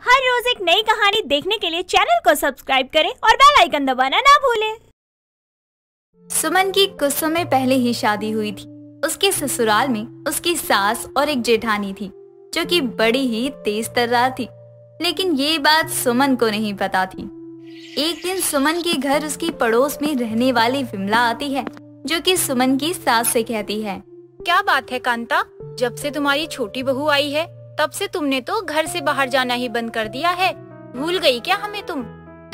हर रोज एक नई कहानी देखने के लिए चैनल को सब्सक्राइब करें और बेल आइकन दबाना ना भूलें। सुमन की कुछ समय पहले ही शादी हुई थी। उसके ससुराल में उसकी सास और एक जेठानी थी जो कि बड़ी ही तेज तर्रार थी, लेकिन ये बात सुमन को नहीं पता थी। एक दिन सुमन के घर उसकी पड़ोस में रहने वाली विमला आती है, जो कि सुमन की सास से कहती है, क्या बात है कांता, जब से तुम्हारी छोटी बहू आई है तब से तुमने तो घर से बाहर जाना ही बंद कर दिया है। भूल गई क्या हमें तुम?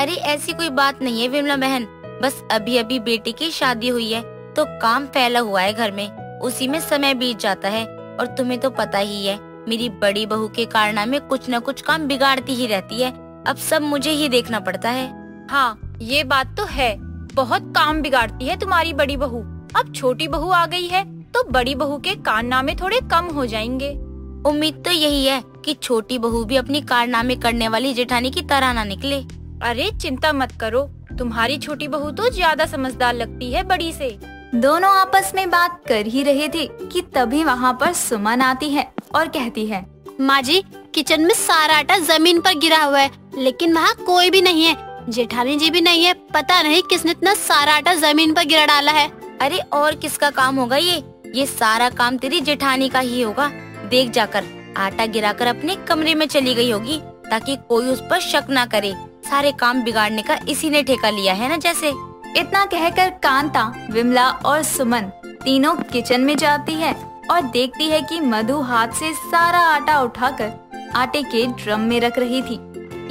अरे ऐसी कोई बात नहीं है विमला बहन, बस अभी अभी बेटी की शादी हुई है तो काम फैला हुआ है घर में, उसी में समय बीत जाता है। और तुम्हें तो पता ही है मेरी बड़ी बहू के कारनामे कुछ न कुछ काम बिगाड़ती ही रहती है। अब सब मुझे ही देखना पड़ता है। हाँ ये बात तो है, बहुत काम बिगाड़ती है तुम्हारी बड़ी बहू। अब छोटी बहू आ गई है तो बड़ी बहू के कारनामे थोड़े कम हो जाएंगे। उम्मीद तो यही है कि छोटी बहू भी अपनी कारनामे करने वाली जेठानी की तरह ना निकले। अरे चिंता मत करो, तुम्हारी छोटी बहू तो ज्यादा समझदार लगती है बड़ी से। दोनों आपस में बात कर ही रहे थे कि तभी वहाँ पर सुमन आती है और कहती है, माँ जी, किचन में सारा आटा जमीन पर गिरा हुआ है, लेकिन वहाँ कोई भी नहीं है। जेठानी जी भी नहीं है, पता नहीं किसने इतना सारा आटा जमीन पर गिरा डाला है। अरे और किसका काम होगा ये सारा काम तेरी जेठानी का ही होगा। देख जाकर आटा गिराकर अपने कमरे में चली गई होगी ताकि कोई उस पर शक ना करे। सारे काम बिगाड़ने का इसी ने ठेका लिया है ना जैसे। इतना कहकर कांता, विमला और सुमन तीनों किचन में जाती है और देखती है कि मधु हाथ से सारा आटा उठाकर आटे के ड्रम में रख रही थी।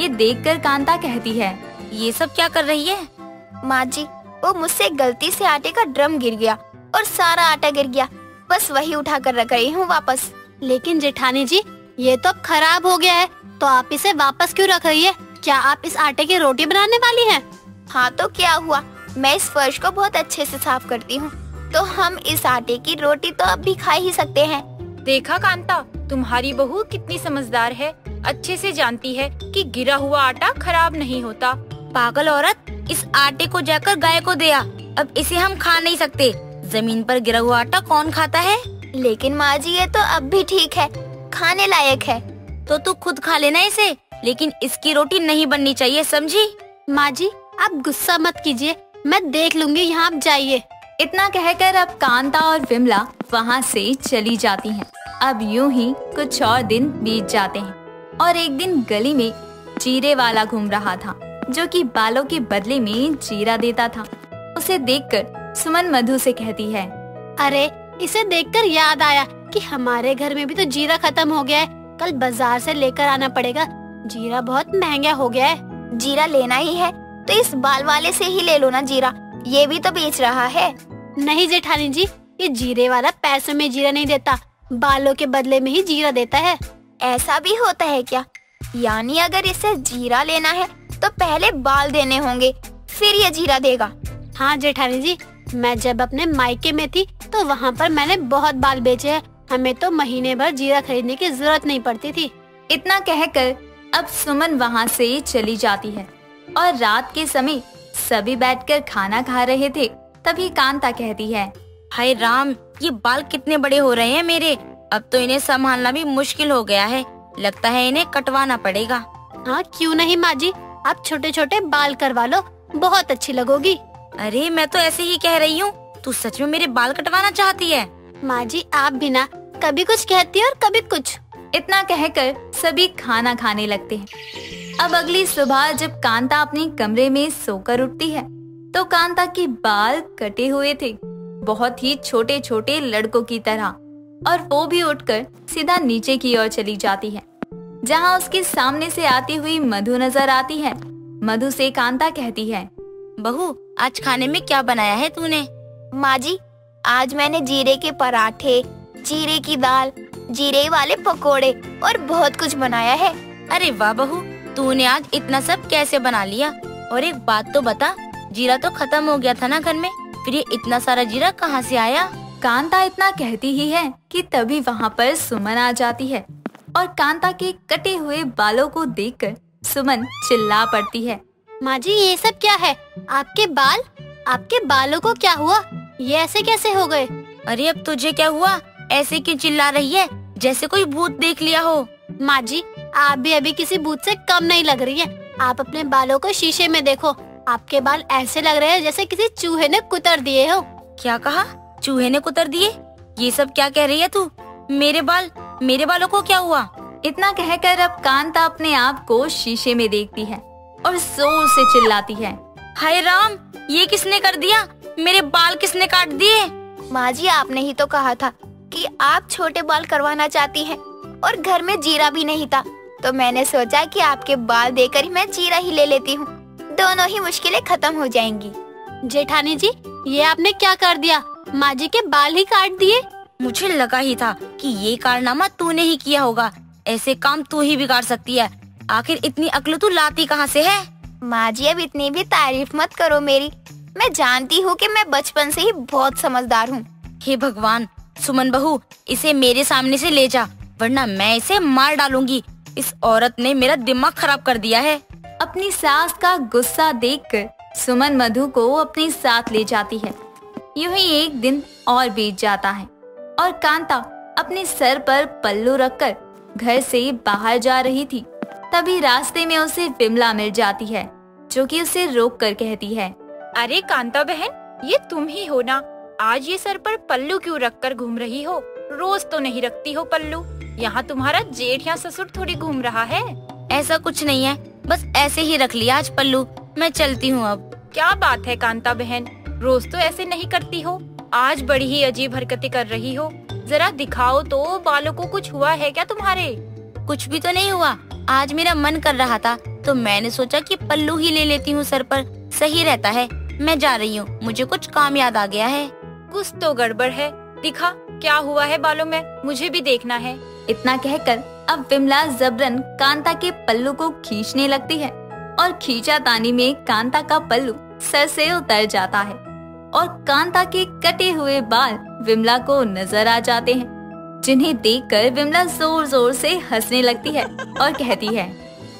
ये देखकर कांता कहती है, ये सब क्या कर रही है? माँ जी, वो मुझसे गलती से आटे का ड्रम गिर गया और सारा आटा गिर गया, बस वही उठा कर रख रही हूँ वापस। लेकिन जेठानी जी, ये तो खराब हो गया है, तो आप इसे वापस क्यों रख रही है? क्या आप इस आटे की रोटी बनाने वाली हैं? हाँ तो क्या हुआ, मैं इस फर्श को बहुत अच्छे से साफ करती हूँ, तो हम इस आटे की रोटी तो अब भी खा ही सकते हैं। देखा कांता, तुम्हारी बहू कितनी समझदार है, अच्छे से जानती है कि गिरा हुआ आटा खराब नहीं होता। पागल औरत, इस आटे को जाकर गाय को दे आ, अब इसे हम खा नहीं सकते। जमीन पर गिरा हुआ आटा कौन खाता है? लेकिन माँ जी, ये तो अब भी ठीक है, खाने लायक है। तो तू खुद खा लेना इसे, लेकिन इसकी रोटी नहीं बननी चाहिए, समझी? माँ जी, आप गुस्सा मत कीजिए, मैं देख लूंगी, यहाँ आप जाइए। इतना कहकर अब कांता और विमला वहाँ से चली जाती हैं। अब यूं ही कुछ और दिन बीत जाते हैं और एक दिन गली में जीरे वाला घूम रहा था, जो कि बालों के बदले में जीरा देता था। उसे देखकर सुमन मधु से कहती है, अरे इसे देखकर याद आया कि हमारे घर में भी तो जीरा खत्म हो गया है, कल बाजार से लेकर आना पड़ेगा। जीरा बहुत महंगा हो गया है। जीरा लेना ही है तो इस बाल वाले से ही ले लो ना जीरा, ये भी तो बेच रहा है। नहीं जेठानी जी, ये जीरे वाला पैसों में जीरा नहीं देता, बालों के बदले में ही जीरा देता है। ऐसा भी होता है क्या? यानी अगर इसे जीरा लेना है तो पहले बाल देने होंगे, फिर ये जीरा देगा। हाँ जेठानी जी, मैं जब अपने मायके में थी तो वहाँ पर मैंने बहुत बाल बेचे हैं, हमें तो महीने भर जीरा खरीदने की जरूरत नहीं पड़ती थी। इतना कहकर अब सुमन वहाँ से चली जाती है और रात के समय सभी बैठकर खाना खा रहे थे। तभी कांता कहती है, हाय राम, ये बाल कितने बड़े हो रहे हैं मेरे, अब तो इन्हें संभालना भी मुश्किल हो गया है, लगता है इन्हें कटवाना पड़ेगा। हाँ क्यों नहीं माँ जी, आप छोटे छोटे बाल करवा लो, बहुत अच्छी लगोगी। अरे मैं तो ऐसे ही कह रही हूँ, तू सच में मेरे बाल कटवाना चाहती है? माँ जी आप भी ना कभी कुछ कहती है और कभी कुछ। इतना कहकर सभी खाना खाने लगते हैं। अब अगली सुबह जब कांता अपने कमरे में सोकर उठती है तो कांता के बाल कटे हुए थे, बहुत ही छोटे छोटे लड़कों की तरह, और वो भी उठकर सीधा नीचे की ओर चली जाती है, जहाँ उसके सामने से आती हुई मधु नजर आती है। मधु से कांता कहती है, बहू आज खाने में क्या बनाया है तूने? माँ जी, आज मैंने जीरे के पराठे, जीरे की दाल, जीरे वाले पकोड़े और बहुत कुछ बनाया है। अरे वाह बहू, तूने आज इतना सब कैसे बना लिया? और एक बात तो बता, जीरा तो खत्म हो गया था ना घर में, फिर ये इतना सारा जीरा कहाँ से आया? कांता इतना कहती ही है कि तभी वहाँ पर सुमन आ जाती है और कांता के कटे हुए बालों को देखकर सुमन चिल्ला पड़ती है, माँ जी ये सब क्या है? आपके बाल, आपके बालों को क्या हुआ? ये ऐसे कैसे हो गए? अरे अब तुझे क्या हुआ? ऐसे क्यों चिल्ला रही है जैसे कोई भूत देख लिया हो? माँ जी आप भी अभी किसी भूत से कम नहीं लग रही है। आप अपने बालों को शीशे में देखो, आपके बाल ऐसे लग रहे हैं जैसे किसी चूहे ने कुतर दिए हो। क्या कहा? चूहे ने कुतर दिए? ये सब क्या कह रही है तू? मेरे बालों को क्या हुआ? इतना कहकर अब कांता अपने आप को शीशे में देखती है और जोर से चिल्लाती है, हाय राम, ये किसने कर दिया? मेरे बाल किसने काट दिए? माँ जी, आपने ही तो कहा था कि आप छोटे बाल करवाना चाहती हैं और घर में जीरा भी नहीं था, तो मैंने सोचा कि आपके बाल देकर ही मैं जीरा ही ले लेती हूँ। दोनों ही मुश्किलें खत्म हो जाएंगी। जेठानी जी, ये आपने क्या कर दिया? माँ जी के बाल ही काट दिए। मुझे लगा ही था कि ये कारनामा तूने ही किया होगा। ऐसे काम तू ही बिगाड़ सकती है। आखिर इतनी अक्ल तू लाती कहाँ से है? माँ जी, अब इतनी भी तारीफ मत करो मेरी। मैं जानती हूँ कि मैं बचपन से ही बहुत समझदार हूँ। हे भगवान, सुमन बहू, इसे मेरे सामने से ले जा, वरना मैं इसे मार डालूंगी। इस औरत ने मेरा दिमाग खराब कर दिया है। अपनी सास का गुस्सा देखकर सुमन मधु को अपने साथ ले जाती है। यूं ही एक दिन और बीत जाता है और कांता अपने सर पर पल्लू रखकर घर से बाहर जा रही थी। तभी रास्ते में उसे विमला मिल जाती है, जो कि उसे रोक कर कहती है, अरे कांता बहन, ये तुम ही हो ना? आज ये सर पर पल्लू क्यों रखकर घूम रही हो? रोज तो नहीं रखती हो पल्लू। यहाँ तुम्हारा जेठ या ससुर थोड़ी घूम रहा है। ऐसा कुछ नहीं है, बस ऐसे ही रख लिया आज पल्लू। मैं चलती हूँ अब। क्या बात है कांता बहन, रोज तो ऐसे नहीं करती हो, आज बड़ी ही अजीब हरकतें कर रही हो। जरा दिखाओ तो, बालों को कुछ हुआ है क्या तुम्हारे? कुछ भी तो नहीं हुआ। आज मेरा मन कर रहा था तो मैंने सोचा कि पल्लू ही ले लेती हूँ सर पर, सही रहता है। मैं जा रही हूँ, मुझे कुछ काम याद आ गया है। कुछ तो गड़बड़ है, दिखा क्या हुआ है बालों में, मुझे भी देखना है। इतना कहकर अब विमला जबरन कांता के पल्लू को खींचने लगती है और खींचातानी में कांता का पल्लू सर से उतर जाता है और कांता के कटे हुए बाल विमला को नजर आ जाते हैं, जिन्हें देखकर विमला जोर जोर से हंसने लगती है और कहती है,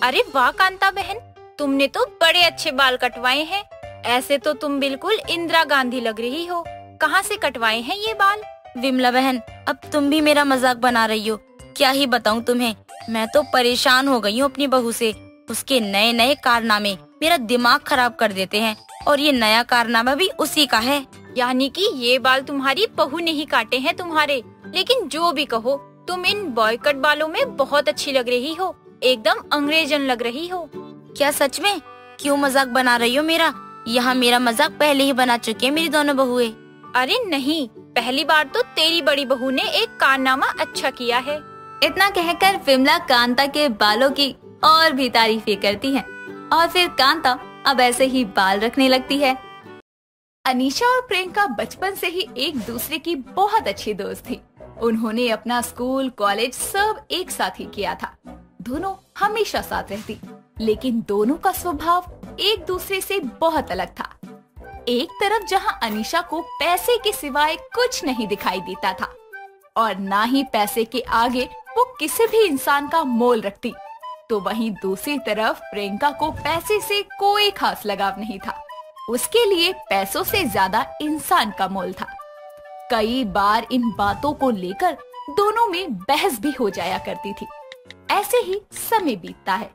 अरे वाह कांता बहन, तुमने तो बड़े अच्छे बाल कटवाए हैं। ऐसे तो तुम बिल्कुल इंदिरा गांधी लग रही हो। कहाँ से कटवाए हैं ये बाल? विमला बहन, अब तुम भी मेरा मजाक बना रही हो। क्या ही बताऊं तुम्हें, मैं तो परेशान हो गई हूँ अपनी बहू से। उसके नए नए कारनामे मेरा दिमाग खराब कर देते हैं और ये नया कारनामा भी उसी का है। यानी कि ये बाल तुम्हारी बहू ने ही काटे हैं तुम्हारे। लेकिन जो भी कहो, तुम इन बॉय कट बालों में बहुत अच्छी लग रही हो, एकदम अंग्रेजन लग रही हो। क्या सच में? क्यों मजाक बना रही हो मेरा? यहाँ मेरा मजाक पहले ही बना चुकी है मेरी दोनों बहुएं। अरे नहीं, पहली बार तो तेरी बड़ी बहू ने एक कारनामा अच्छा किया है। इतना कहकर विमला कांता के बालों की और भी तारीफें करती है और फिर कांता अब ऐसे ही बाल रखने लगती है। अनीशा और प्रियंका बचपन से ही एक दूसरे की बहुत अच्छी दोस्त थी। उन्होंने अपना स्कूल कॉलेज सब एक साथ ही किया था। दोनों हमेशा साथ रहती, लेकिन दोनों का स्वभाव एक दूसरे से बहुत अलग था। एक तरफ जहां अनीशा को पैसे के सिवाय कुछ नहीं दिखाई देता था और ना ही पैसे के आगे वो किसी भी इंसान का मोल रखती, तो वहीं दूसरी तरफ प्रियंका को पैसे से कोई खास लगाव नहीं था। उसके लिए पैसों से ज्यादा इंसान का मोल था। कई बार इन बातों को लेकर दोनों में बहस भी हो जाया करती थी। ऐसे ही समय बीतता है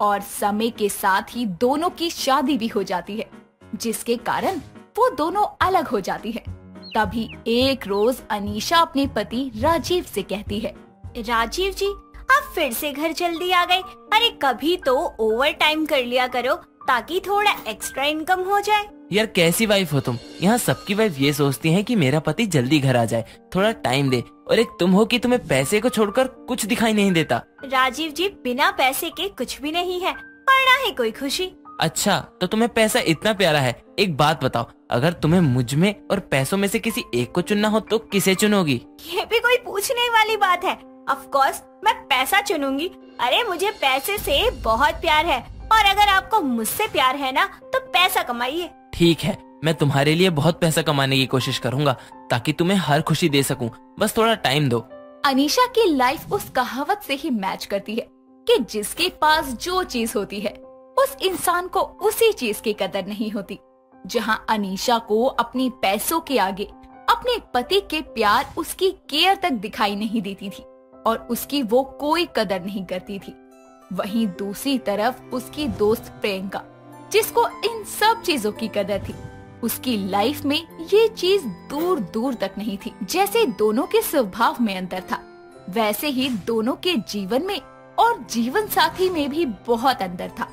और समय के साथ ही दोनों की शादी भी हो जाती है, जिसके कारण वो दोनों अलग हो जाती है। तभी एक रोज अनीशा अपने पति राजीव से कहती है, राजीव जी, आप फिर से घर जल्दी आ गए। अरे कभी तो ओवर टाइम कर लिया करो ताकि थोड़ा एक्स्ट्रा इनकम हो जाए। यार कैसी वाइफ हो तुम? यहाँ सबकी वाइफ ये सोचती है कि मेरा पति जल्दी घर आ जाए, थोड़ा टाइम दे, और एक तुम हो कि तुम्हें पैसे को छोड़कर कुछ दिखाई नहीं देता। राजीव जी, बिना पैसे के कुछ भी नहीं है और ना ही कोई खुशी। अच्छा, तो तुम्हें पैसा इतना प्यारा है। एक बात बताओ, अगर तुम्हें मुझ में और पैसों में से किसी एक को चुनना हो तो किसे चुनोगी? ये भी कोई पूछने वाली बात है? ऑफ कोर्स मैं पैसा चुनूंगी। अरे मुझे पैसे से बहुत प्यार है और अगर आपको मुझसे प्यार है ना तो पैसा कमाइए। ठीक है, मैं तुम्हारे लिए बहुत पैसा कमाने की कोशिश करूंगा ताकि तुम्हें हर खुशी दे सकूं, बस थोड़ा टाइम दो। अनीशा की लाइफ उस कहावत से ही मैच करती है कि जिसके पास जो चीज होती है उस इंसान को उसी चीज की कदर नहीं होती। जहां अनीशा को अपने पैसों के आगे अपने पति के प्यार, उसकी केयर तक दिखाई नहीं देती थी और उसकी वो कोई कदर नहीं करती थी, वहीं दूसरी तरफ उसकी दोस्त प्रियंका, जिसको इन सब चीजों की कदर थी, उसकी लाइफ में ये चीज दूर दूर तक नहीं थी। जैसे दोनों के स्वभाव में अंतर था, वैसे ही दोनों के जीवन में और जीवन साथी में भी बहुत अंतर था।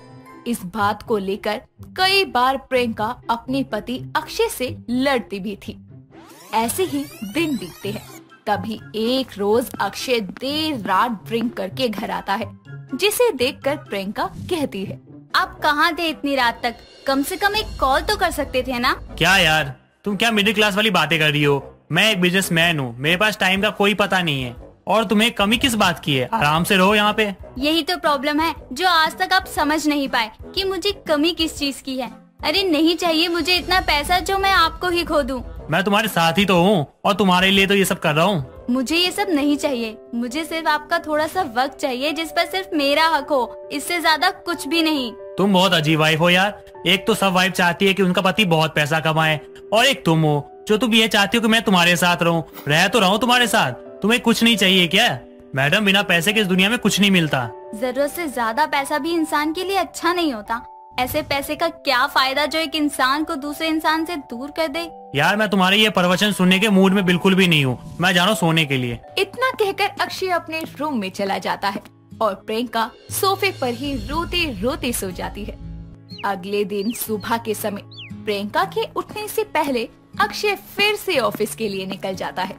इस बात को लेकर कई बार प्रियंका अपने पति अक्षय से लड़ती भी थी। ऐसे ही दिन बीतते हैं। तभी एक रोज अक्षय देर रात ड्रिंक करके घर आता है, जिसे देखकर प्रियंका कहती है, आप कहाँ थे इतनी रात तक? कम से कम एक कॉल तो कर सकते थे ना। क्या यार, तुम क्या मिडिल क्लास वाली बातें कर रही हो? मैं एक बिजनेसमैन हूँ, मेरे पास टाइम का कोई पता नहीं है। और तुम्हें कमी किस बात की है? आराम से रहो यहाँ पे। यही तो प्रॉब्लम है जो आज तक आप समझ नहीं पाए कि मुझे कमी किस चीज की है। अरे नहीं चाहिए मुझे इतना पैसा जो मैं आपको ही खो दूं। मैं तुम्हारे साथ ही तो हूँ और तुम्हारे लिए तो ये सब कर रहा हूँ। मुझे ये सब नहीं चाहिए, मुझे सिर्फ आपका थोड़ा सा वक्त चाहिए जिस पर सिर्फ मेरा हक हो, इससे ज्यादा कुछ भी नहीं। तुम बहुत अजीब वाइफ हो यार। एक तो सब वाइफ चाहती है कि उनका पति बहुत पैसा कमाए, और एक तुम हो जो तुम ये चाहती हो कि मैं तुम्हारे साथ रहूं। रह तो रहा हूं तुम्हारे साथ, तुम्हें कुछ नहीं चाहिए क्या? मैडम, बिना पैसे के इस दुनिया में कुछ नहीं मिलता। जरूरत से ज्यादा पैसा भी इंसान के लिए अच्छा नहीं होता। ऐसे पैसे का क्या फायदा जो एक इंसान को दूसरे इंसान से दूर कर दे। यार, मैं तुम्हारे ये प्रवचन सुनने के मूड में बिल्कुल भी नहीं हूँ। मैं जा रहा हूँ सोने के लिए। इतना कहकर अक्षय अपने रूम में चला जाता है और प्रियंका सोफे पर ही रोते रोते सो जाती है। अगले दिन सुबह के समय प्रियंका के उठने से पहले अक्षय फिर से ऑफिस के लिए निकल जाता है।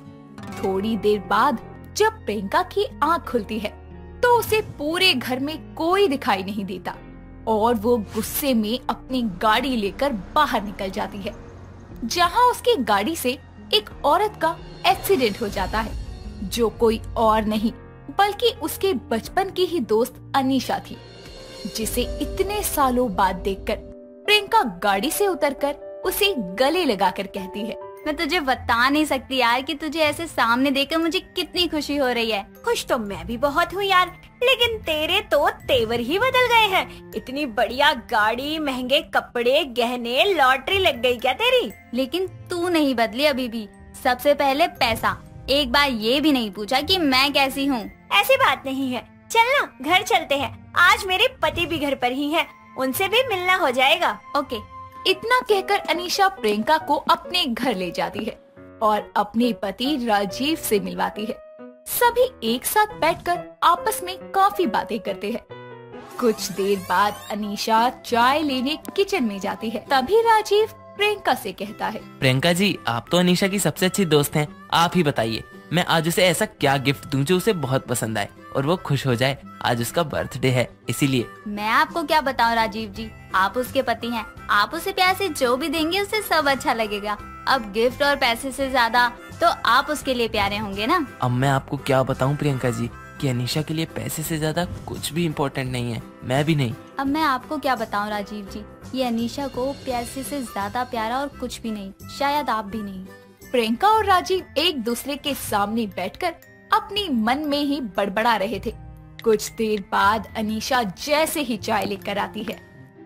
थोड़ी देर बाद जब प्रियंका की आंख खुलती है तो उसे पूरे घर में कोई दिखाई नहीं देता और वो गुस्से में अपनी गाड़ी लेकर बाहर निकल जाती है, जहां उसकी गाड़ी से एक औरत का एक्सीडेंट हो जाता है, जो कोई और नहीं बल्कि उसके बचपन की ही दोस्त अनीशा थी, जिसे इतने सालों बाद देखकर प्रियंका गाड़ी से उतरकर उसे गले लगाकर कहती है, मैं तुझे बता नहीं सकती यार कि तुझे ऐसे सामने देखकर मुझे कितनी खुशी हो रही है। खुश तो मैं भी बहुत हूँ यार, लेकिन तेरे तो तेवर ही बदल गए हैं। इतनी बढ़िया गाड़ी, महंगे कपड़े, गहने, लॉटरी लग गई क्या तेरी? लेकिन तू नहीं बदली अभी भी। सबसे पहले पैसा, एक बार ये भी नहीं पूछा कि मैं कैसी हूँ। ऐसी बात नहीं है, चल ना घर चलते हैं। आज मेरे पति भी घर पर ही हैं, उनसे भी मिलना हो जाएगा। ओके। इतना कहकर अनीशा प्रियंका को अपने घर ले जाती है और अपने पति राजीव से मिलवाती है। सभी एक साथ बैठकर आपस में काफी बातें करते हैं। कुछ देर बाद अनीशा चाय लेने किचन में जाती है। तभी राजीव प्रियंका से कहता है, प्रियंका जी, आप तो अनीशा की सबसे अच्छी दोस्त हैं। आप ही बताइए, मैं आज उसे ऐसा क्या गिफ्ट दूं जो उसे बहुत पसंद आए और वो खुश हो जाए। आज उसका बर्थडे है, इसीलिए। मैं आपको क्या बताऊं राजीव जी, आप उसके पति हैं। आप उसे प्यार से जो भी देंगे उसे सब अच्छा लगेगा। अब गिफ्ट और पैसे से ज्यादा तो आप उसके लिए प्यारे होंगे ना। अब मैं आपको क्या बताऊं प्रियंका जी कि अनीशा के लिए पैसे से ज्यादा कुछ भी इम्पोर्टेंट नहीं है, मैं भी नहीं। अब मैं आपको क्या बताऊं राजीव जी, ये अनीशा को पैसे से ज्यादा प्यारा और कुछ भी नहीं, शायद आप भी नहीं। प्रियंका और राजीव एक दूसरे के सामने बैठकर अपनी मन में ही बड़बड़ा रहे थे। कुछ देर बाद अनीशा जैसे ही चाय लेकर आती है,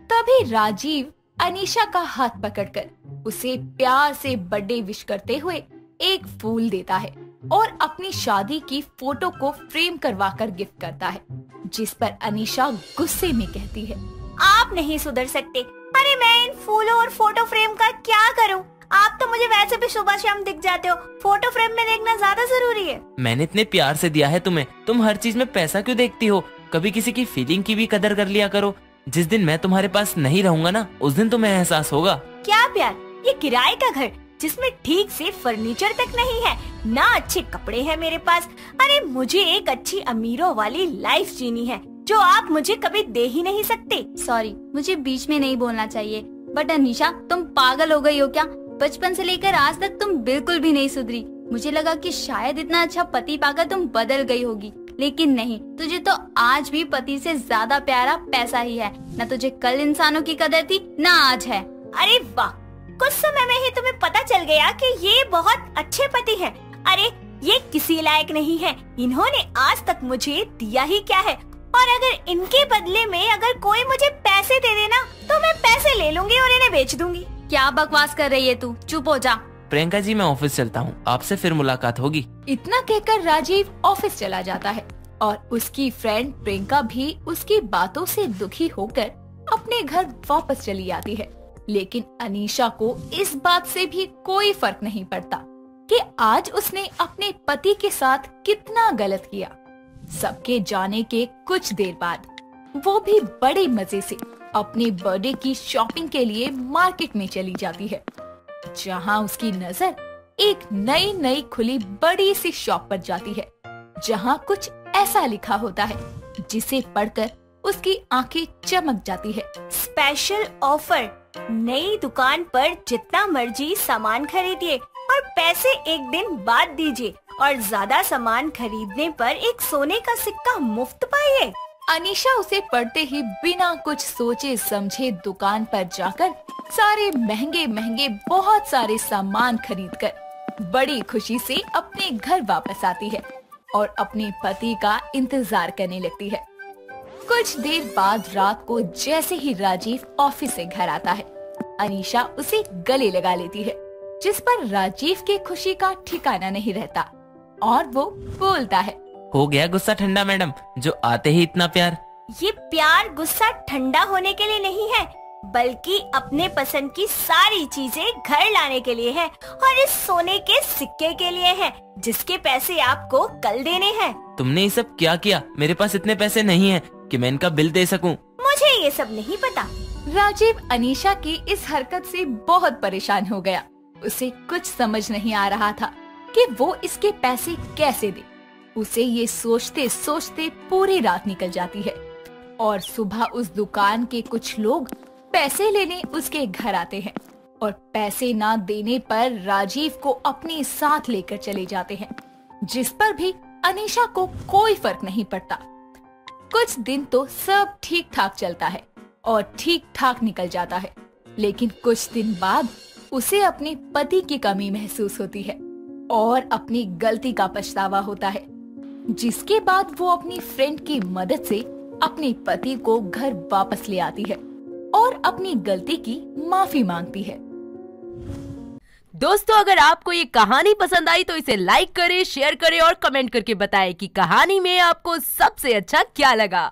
तभी राजीव अनीशा का हाथ पकड़कर उसे प्यार से बर्थडे विश करते हुए एक फूल देता है और अपनी शादी की फोटो को फ्रेम करवाकर गिफ्ट करता है, जिस पर अनीशा गुस्से में कहती है, आप नहीं सुधर सकते। अरे मैं इन फूलों और फोटो फ्रेम का क्या करूं? आप तो मुझे वैसे भी सुबह शाम दिख जाते हो, फोटो फ्रेम में देखना ज्यादा जरूरी है। मैंने इतने प्यार से दिया है तुम्हें, तुम हर चीज में पैसा क्यों देखती हो? कभी किसी की फीलिंग की भी कदर कर लिया करो। जिस दिन मैं तुम्हारे पास नहीं रहूंगा ना, उस दिन तुम्हें एहसास होगा। क्या प्यार? ये किराए का घर जिसमें ठीक से फर्नीचर तक नहीं है, ना अच्छे कपड़े हैं मेरे पास। अरे मुझे एक अच्छी अमीरों वाली लाइफ जीनी है जो आप मुझे कभी दे ही नहीं सकते। सॉरी, मुझे बीच में नहीं बोलना चाहिए, बट अनीशा तुम पागल हो गई हो क्या? बचपन से लेकर आज तक तुम बिल्कुल भी नहीं सुधरी। मुझे लगा कि शायद इतना अच्छा पति पाकर तुम बदल गई होगी, लेकिन नहीं, तुझे तो आज भी पति से ज्यादा प्यारा पैसा ही है। न तुझे कल इंसानों की कदर थी, न आज है। अरे वाह, कुछ समय में ही तुम्हें पता चल गया कि ये बहुत अच्छे पति हैं। अरे ये किसी लायक नहीं है, इन्होंने आज तक मुझे दिया ही क्या है, और अगर इनके बदले में अगर कोई मुझे पैसे दे देना तो मैं पैसे ले लूंगी और इन्हें बेच दूंगी। क्या बकवास कर रही है तू? चुप हो जा। प्रियंका जी, मैं ऑफिस चलता हूँ, आपसे फिर मुलाकात होगी। इतना कहकर राजीव ऑफिस चला जाता है और उसकी फ्रेंड प्रियंका भी उसकी बातों से दुखी होकर अपने घर वापस चली आती है। लेकिन अनीशा को इस बात से भी कोई फर्क नहीं पड़ता कि आज उसने अपने पति के साथ कितना गलत किया। सबके जाने के कुछ देर बाद वो भी बड़े मजे से अपने बर्थडे की शॉपिंग के लिए मार्केट में चली जाती है, जहां उसकी नजर एक नई खुली बड़ी सी शॉप पर जाती है, जहां कुछ ऐसा लिखा होता है जिसे पढ़कर उसकी आंखें चमक जाती है। स्पेशल ऑफर, नई दुकान पर जितना मर्जी सामान खरीदिए और पैसे एक दिन बाद दीजिए और ज्यादा सामान खरीदने पर एक सोने का सिक्का मुफ्त पाइए। अनीशा उसे पढ़ते ही बिना कुछ सोचे समझे दुकान पर जाकर सारे महंगे बहुत सारे सामान खरीदकर बड़ी खुशी से अपने घर वापस आती है और अपने पति का इंतजार करने लगती है। कुछ देर बाद रात को जैसे ही राजीव ऑफिस से घर आता है, अनीशा उसे गले लगा लेती है, जिस पर राजीव के खुशी का ठिकाना नहीं रहता और वो बोलता है, हो गया गुस्सा ठंडा मैडम, जो आते ही इतना प्यार। ये प्यार गुस्सा ठंडा होने के लिए नहीं है, बल्कि अपने पसंद की सारी चीजें घर लाने के लिए है और इस सोने के सिक्के के लिए है, जिसके पैसे आपको कल देने हैं। तुमने ये सब क्या किया? मेरे पास इतने पैसे नहीं हैं कि मैं इनका बिल दे सकूं। मुझे ये सब नहीं पता। राजीव अनीशा की इस हरकत से बहुत परेशान हो गया। उसे कुछ समझ नहीं आ रहा था कि वो इसके पैसे कैसे दे। उसे ये सोचते सोचते पूरी रात निकल जाती है और सुबह उस दुकान के कुछ लोग पैसे लेने उसके घर आते हैं और पैसे ना देने पर राजीव को अपने साथ लेकर चले जाते हैं, जिस पर भी अनीशा को कोई फर्क नहीं पड़ता। कुछ दिन तो सब ठीक ठाक चलता है और ठीक ठाक निकल जाता है, लेकिन कुछ दिन बाद उसे अपने पति की कमी महसूस होती है और अपनी गलती का पछतावा होता है, जिसके बाद वो अपनी फ्रेंड की मदद से अपने पति को घर वापस ले आती है और अपनी गलती की माफी मांगती है। दोस्तों, अगर आपको ये कहानी पसंद आई तो इसे लाइक करें, शेयर करें और कमेंट करके बताएं कि कहानी में आपको सबसे अच्छा क्या लगा।